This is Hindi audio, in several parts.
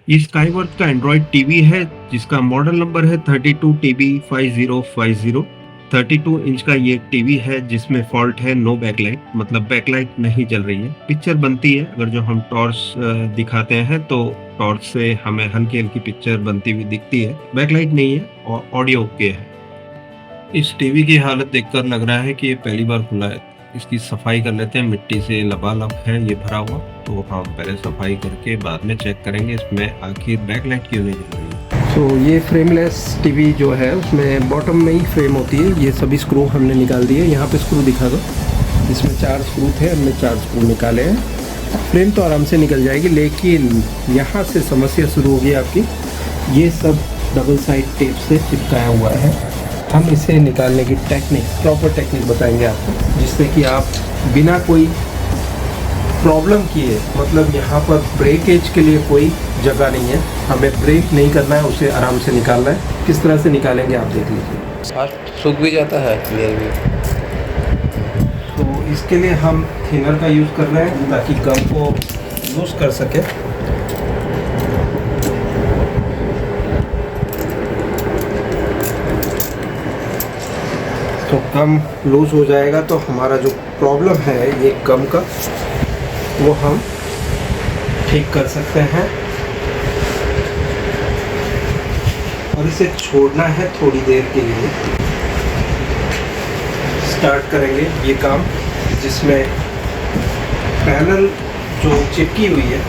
ये स्काईवर्थ का एंड्रॉयड टीवी है जिसका मॉडल नंबर है 32TB5050। 32 इंच का ये टीवी है जिसमें फॉल्ट है नो बैकलाइट, मतलब बैकलाइट नहीं जल रही है। पिक्चर बनती है, अगर जो हम टॉर्च दिखाते हैं तो टॉर्च से हमें हल्की हल्की पिक्चर बनती हुई दिखती है। बैकलाइट नहीं है और ऑडियो ओके है। इस टीवी की हालत देखकर लग रहा है कि ये पहली बार खुला है। इसकी सफाई कर लेते हैं, मिट्टी से लबालब है ये भरा हुआ, तो हम पहले सफाई करके बाद में चेक करेंगे इसमें आखिर बैकलाइट क्यों नहीं जल रही है। तो ये फ्रेमलेस टीवी जो है उसमें बॉटम में ही फ्रेम होती है। ये सभी स्क्रू हमने निकाल दिए। यहाँ पे स्क्रू दिखा दो, इसमें 4 स्क्रू थे, हमने 4 स्क्रू निकाले हैं। फ्रेम तो आराम से निकल जाएगी, लेकिन यहाँ से समस्या शुरू होगी आपकी। ये सब डबल साइड टेप से चिपकाया हुआ है। हम इसे निकालने की टेक्निक, प्रॉपर टेक्निक बताएंगे आपको, जिससे कि आप बिना कोई प्रॉब्लम किए, मतलब यहाँ पर ब्रेकेज के लिए कोई जगह नहीं है, हमें ब्रेक नहीं करना है, उसे आराम से निकालना है। किस तरह से निकालेंगे आप देख लीजिए। फास्ट सूख भी जाता है क्लियर भी। तो इसके लिए हम थिनर का यूज़ कर रहे हैं ताकि गम को लूज कर सके। तो गम लूज हो जाएगा तो हमारा जो प्रॉब्लम है ये गम का, वो हम ठीक कर सकते हैं। और इसे छोड़ना है थोड़ी देर के लिए। स्टार्ट करेंगे ये काम, जिसमें पैनल जो चिपकी हुई है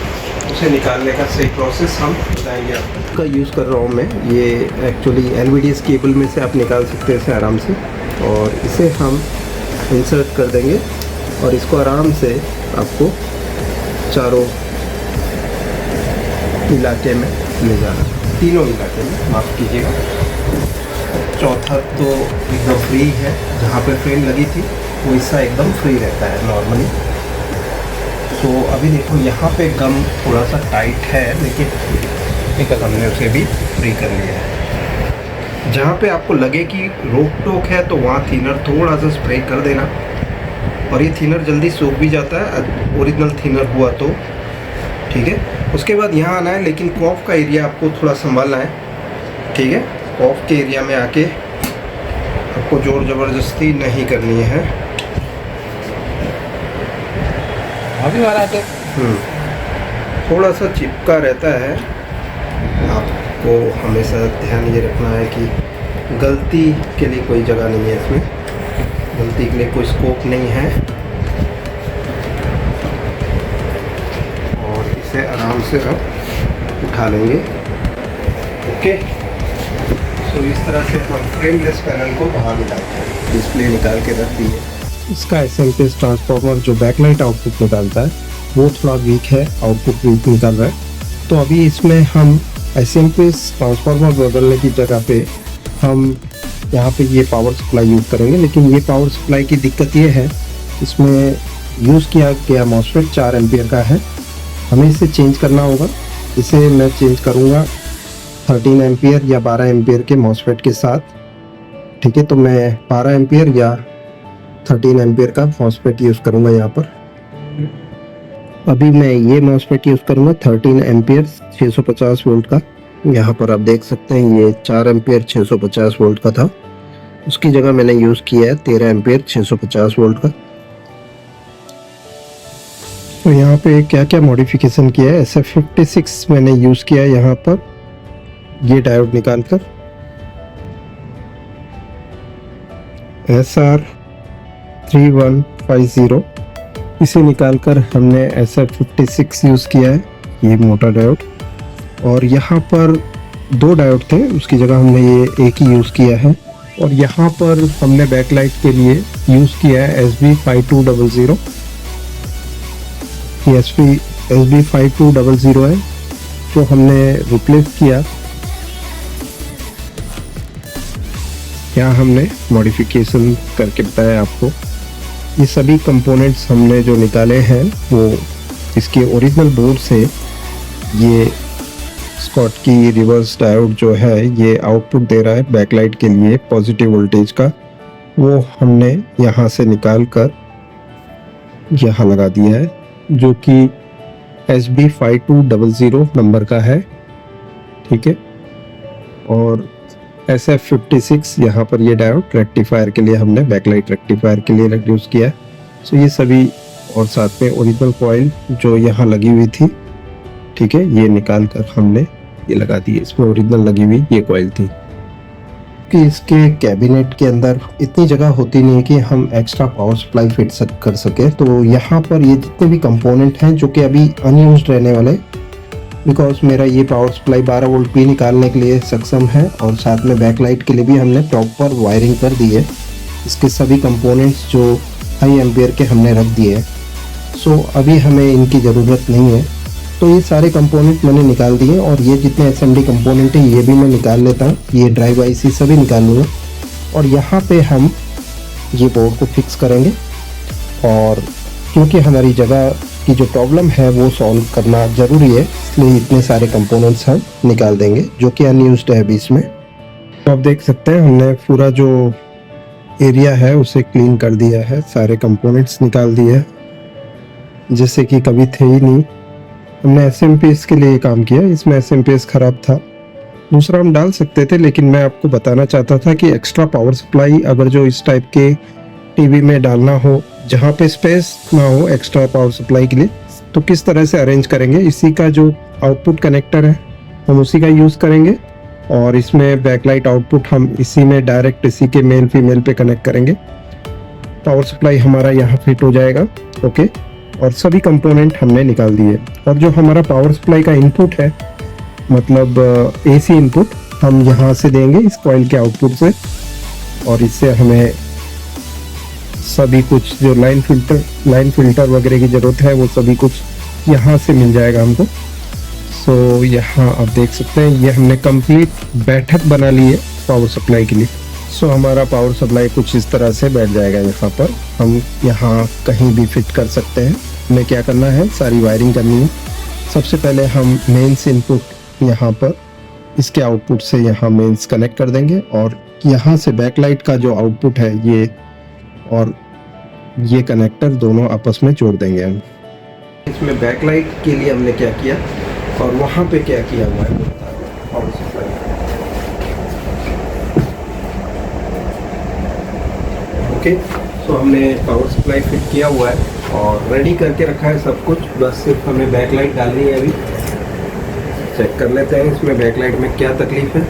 उसे निकालने का सही प्रोसेस हम बताएंगे आपको। का यूज़ कर रहा हूँ मैं, ये एक्चुअली एलवीडीएस केबल में से आप निकाल सकते हैं इसे आराम से। और इसे हम इंसर्ट कर देंगे और इसको आराम से आपको चारों इलाके में ले जाना, तीनों इलाके में, माफ़ कीजिएगा। चौथा तो एकदम फ्री है, जहाँ पे फ्रेम लगी थी वो हिस्सा एकदम फ्री रहता है नॉर्मली। तो अभी देखो यहाँ पे गम थोड़ा सा टाइट है, लेकिन हमने उसे भी फ्री कर लिया है। जहाँ पे आपको लगे कि रोक टोक है तो वहाँ थिनर थोड़ा सा स्प्रे कर देना, और ये थिनर जल्दी सूख भी जाता है ओरिजिनल थिनर हुआ तो, ठीक है। उसके बाद यहाँ आना है, लेकिन कॉफ का एरिया आपको थोड़ा संभालना है, ठीक है। कॉफ के एरिया में आके आपको जोर ज़बरदस्ती नहीं करनी है। अभी वाला है थोड़ा सा चिपका रहता है, आपको हमेशा ध्यान ये रखना है कि गलती के लिए कोई जगह नहीं है इसमें, गलती के लिए कोई स्कोप नहीं है। और इसे आराम से आप उठा लेंगे, ओके। तो इस तरह से हम फ्रेमलेस पैनल को बाहर निकालते हैं। डिस्प्ले निकाल के रख दी है। इसका एसएमपीएस ट्रांसफार्मर जो बैकलाइट आउटपुट निकालता है वो थोड़ा वीक है, आउटपुट वीक निकल रहा है। तो अभी इसमें हम एसएमपीएस ट्रांसफार्मर बदलने की जगह पे हम यहाँ पे ये पावर सप्लाई यूज़ करेंगे। लेकिन ये पावर सप्लाई की दिक्कत ये है, इसमें यूज़ किया गया मॉसफेट 4 एम्पियर का है, हमें इसे चेंज करना होगा। इसे मैं चेंज करूँगा 13 एम्पियर या 12 एम्पियर के मॉसफेट के साथ, ठीक है। तो मैं 12 एम्पियर या 13 एम्पियर का मॉसफेट यूज़ करूँगा यहाँ पर। अभी मैं ये मॉसफेट यूज़ करूँगा 13 एम्पियर 650 वोल्ट का। यहाँ पर आप देख सकते हैं ये 4 एम्पियर 650 वोल्ट का था, उसकी जगह मैंने यूज़ किया है 13 एम्पियर 650 वोल्ट का। तो यहाँ पे क्या क्या मॉडिफिकेशन किया है, SF56 मैंने यूज़ किया है यहाँ पर, ये डायोड निकाल कर। SR3150 इसे निकालकर हमने SF56 यूज़ किया है, ये मोटा डायोड। और यहाँ पर 2 डायोड थे, उसकी जगह हमने ये एक ही यूज़ किया है। और यहाँ पर हमने बैकलाइट के लिए यूज़ किया है SB5200। ये SB5200 है जो हमने रिप्लेस किया। यहाँ हमने मॉडिफिकेशन करके बताया आपको। ये सभी कंपोनेंट्स हमने जो निकाले हैं वो इसके ओरिजिनल बोर्ड से, ये स्कॉटकी रिवर्स डायोड जो है ये आउटपुट दे रहा है बैकलाइट के लिए पॉजिटिव वोल्टेज का, वो हमने यहाँ से निकाल कर यहाँ लगा दिया है, जो कि SB5200 नंबर का है। ठीक है। और SF56 यहाँ पर ये डायोड रेक्टिफायर के लिए हमने बैकलाइट रेक्टिफायर के लिए यूज़ किया है। सो ये सभी, और साथ में ओरिजिनल कॉइल जो यहाँ लगी हुई थी, ठीक है, ये निकाल कर हमने ये लगा दी। इसमें ओरिजिनल लगी हुई ये कॉइल थी कि इसके कैबिनेट के अंदर इतनी जगह होती नहीं है कि हम एक्स्ट्रा पावर सप्लाई फिट कर सके। तो यहाँ पर ये जितने भी कंपोनेंट हैं जो कि अभी अनयूज्ड रहने वाले, बिकॉज मेरा ये पावर सप्लाई 12 वोल्ट भी निकालने के लिए सक्षम है और साथ में बैकलाइट के लिए भी हमने प्रॉपर वायरिंग कर दी है। इसके सभी कंपोनेंट्स जो हाई एम्पियर के हमने रख दिए हैं। सो अभी हमें इनकी ज़रूरत नहीं है। तो ये सारे कंपोनेंट मैंने निकाल दिए और ये जितने एसएमडी कंपोनेंट हैं ये भी मैं निकाल लेता हूँ। ये ड्राइव आईसी सभी निकाल लूँगा और यहाँ पे हम ये बोर्ड को फिक्स करेंगे। और क्योंकि हमारी जगह की जो प्रॉब्लम है वो सॉल्व करना ज़रूरी है, इसलिए इतने सारे कंपोनेंट्स हम निकाल देंगे जो कि अनयूज्ड है अभी इसमें। तो आप देख सकते हैं हमने पूरा जो एरिया है उसे क्लीन कर दिया है, सारे कंपोनेंट्स निकाल दिए हैं जैसे कि कभी थे ही नहीं। हमने एसएमपीएस के लिए काम किया, इसमें एसएमपीएस ख़राब था, दूसरा हम डाल सकते थे, लेकिन मैं आपको बताना चाहता था कि एक्स्ट्रा पावर सप्लाई अगर जो इस टाइप के टीवी में डालना हो जहाँ पे स्पेस ना हो एक्स्ट्रा पावर सप्लाई के लिए, तो किस तरह से अरेंज करेंगे। इसी का जो आउटपुट कनेक्टर है हम उसी का यूज़ करेंगे और इसमें बैकलाइट आउटपुट हम इसी में डायरेक्ट इसी के मेल फीमेल पे कनेक्ट करेंगे। पावर सप्लाई हमारा यहाँ फिट हो जाएगा। ओके, और सभी कंपोनेंट हमने निकाल दिए। और जो हमारा पावर सप्लाई का इनपुट है, मतलब एसी इनपुट, हम यहाँ से देंगे इस कॉइल के आउटपुट से और इससे हमें सभी कुछ जो लाइन फिल्टर वगैरह की ज़रूरत है वो सभी कुछ यहाँ से मिल जाएगा हमको। सो यहाँ आप देख सकते हैं ये हमने कंप्लीट बैठक बना ली है पावर सप्लाई के लिए। सो हमारा पावर सप्लाई कुछ इस तरह से बैठ जाएगा। यहाँ पर हम यहाँ कहीं भी फिट कर सकते हैं। हमें क्या करना है, सारी वायरिंग करनी है। सबसे पहले हम मेंस इनपुट यहाँ पर इसके आउटपुट से यहाँ मेंस कनेक्ट कर देंगे और यहाँ से बैकलाइट का जो आउटपुट है ये और ये कनेक्टर दोनों आपस में जोड़ देंगे हम। इसमें बैकलाइट के लिए हमने क्या किया और वहाँ पे क्या किया हुआ है पावर सप्लाई। ओके, सो हमने पावर सप्लाई फिट किया हुआ है और रेडी करके रखा है सब कुछ, बस सिर्फ हमें बैकलाइट डालनी है। अभी चेक कर लेते हैं इसमें बैकलाइट में क्या तकलीफ है।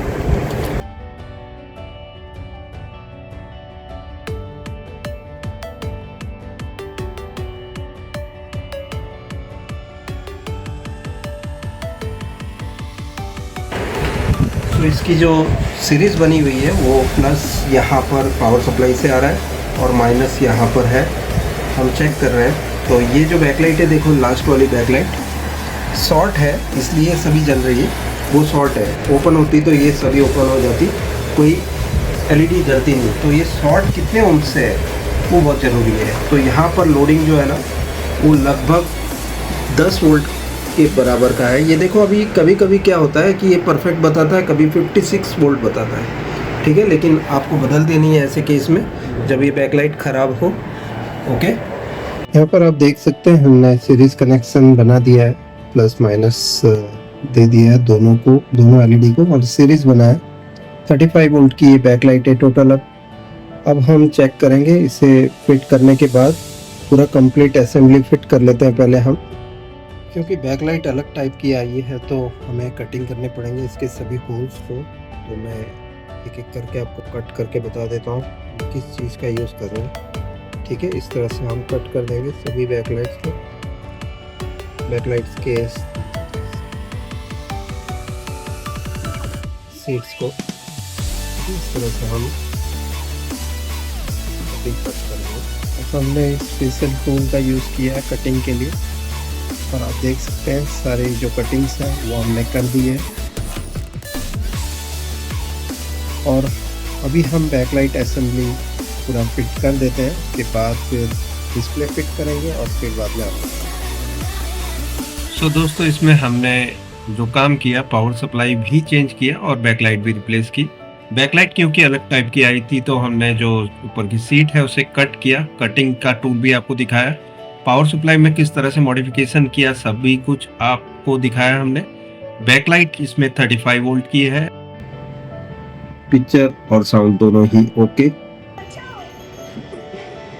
तो इसकी जो सीरीज़ बनी हुई है वो प्लस यहाँ पर पावर सप्लाई से आ रहा है और माइनस यहाँ पर है, हम चेक कर रहे हैं। तो ये जो बैकलाइट है, देखो लास्ट वाली बैकलाइट शॉर्ट है इसलिए सभी जल रही है, वो शॉर्ट है। ओपन होती तो ये सभी ओपन हो जाती, कोई एलईडी जलती नहीं। तो ये शॉर्ट कितने ओम से है वो बहुत ज़रूरी है। तो यहाँ पर लोडिंग जो है ना वो लगभग 10 वोल्ट के बराबर का है। ये देखो अभी कभी कभी क्या होता है कि ये परफेक्ट बताता है, कभी 56 वोल्ट बताता है, ठीक है, लेकिन आपको बदल देनी है ऐसे केस में जब ये बैकलाइट ख़राब हो। ओके, यहाँ पर आप देख सकते हैं हमने सीरीज़ कनेक्शन बना दिया है, प्लस माइनस दे दिया है दोनों को, दोनों एलईडी को, और सीरीज़ बना है। 35 वोल्ट की ये बैकलाइट है टोटल। अब हम चेक करेंगे इसे फिट करने के बाद, पूरा कंप्लीट असेंबली फिट कर लेते हैं पहले हम, क्योंकि बैकलाइट अलग टाइप की आई है तो हमें कटिंग करने पड़ेंगे इसके सभी होल्स को। तो मैं एक एक करके आपको कट करके बता देता हूँ किस चीज़ का यूज़ कर रहे हैं, ठीक है। इस तरह से हम कट कर देंगे सभी बैकलाइट्स को, बैकलाइट्स के सीट्स को इस तरह से हम कट करेंगे। तो हमने स्पेशल टूल का यूज़ किया है कटिंग के लिए और आप देख सकते हैं सारे जो कटिंग्स हैं वो हमने कर दी है। और अभी हम बैकलाइट असेंबली पूरा फिट कर देते हैं, उसके बाद फिर डिस्प्ले फिट करेंगे और फिर बाद में आपको। सो दोस्तों, इसमें हमने जो काम किया, पावर सप्लाई भी चेंज किया और बैकलाइट भी रिप्लेस की। बैकलाइट क्योंकि अलग टाइप की आई थी तो हमने जो ऊपर की सीट है उसे कट किया, कटिंग का टूल भी आपको दिखाया। पावर सप्लाई में किस तरह से मॉडिफिकेशन किया सभी कुछ आपको दिखाया हमने। बैकलाइट इसमें 35 वोल्ट की है। पिक्चर और साउंड दोनों ही ओके।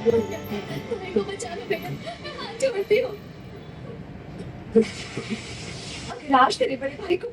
मेरे को बचा लो बेटा, मैं हाथ जोड़ती हूँ। अगर आज तेरे बड़े भाई को